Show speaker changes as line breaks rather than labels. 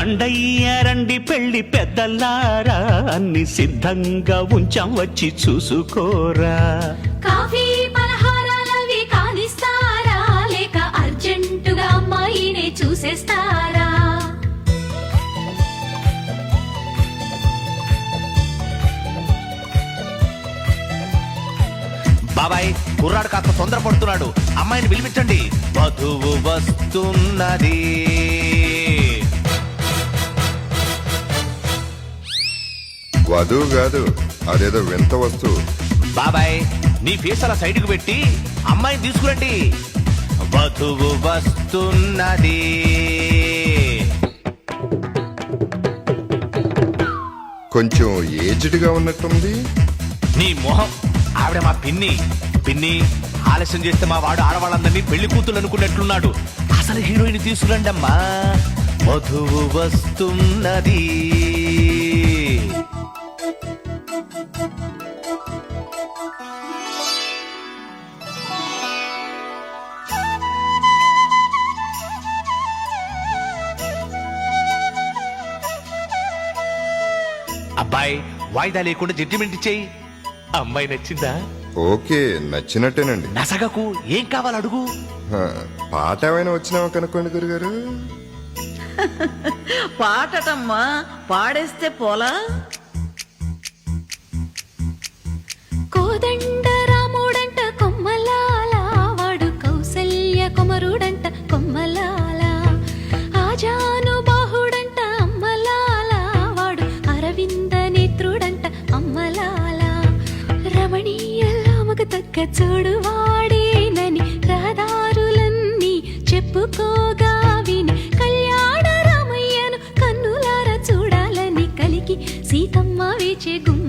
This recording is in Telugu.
రండయ్య రండి పెళ్లి పెద్దల్లారా, అన్ని సిద్ధంగా ఉంచాం వచ్చి చూసుకోరా.
కాఫీ పలహారాలవి కానిస్తారా, లేక అర్జెంటుగా అమ్మాయినే చూసేస్తారా?
బాబాయ్ కుర్రాడు కాస్త తొందరపడుతున్నాడు, అమ్మాయిని పిలిపించండి. వధువు వస్తున్నది.
వధువు కాదు, అదేదో వింత వస్తువు.
బాబాయ్ నీ ఫేస్ అలా సైడ్కు పెట్టి అమ్మాయిని తీసుకురండి. వధువు వస్తున్నది.
కొంచెం ఏజ్డ్ గా ఉన్నట్టుంది.
నీ మొహం, ఆవిడ మా పిన్ని. పిన్ని ఆలస్యం చేస్తే మా వాడు ఆడవాళ్ళందరినీ పెళ్లి కూతురు అనుకున్నట్లున్నాడు. అసలు హీరోయిన్ తీసుకురండి అమ్మా. వధువు వస్తున్నది. అబ్బాయి వాయిదా లేకుండా జడ్జిమెంట్ ఇచ్చేయి. అమ్మాయి నచ్చిందా?
ఓకే, నచ్చినట్టేనండి.
నసగకు, ఏం కావాలి అడుగు.
హ, పాట ఏమైనా వచ్చినావా కనుక్కోండి గురుగారు.
పాటటమ్మా, పాడేస్తే పోలా.
కోదండ రాముడంట కొమ్మలాల, వాడు కౌసల్య కుమరుడంట కొమ్మలాల. ఆజాను బాహుడంట అమ్మలాల, వాడు అరవింద నేత్రుడంట అమ్మలాల. రమణీయలామకు తగ్గ చూడు వాడేనని రహదారులన్నీ చెప్పుకోగా విని, కళ్యాణ రామయ్యను కన్నులార చూడాలని కలికి సీతమ్మ వేచే గుమ్మ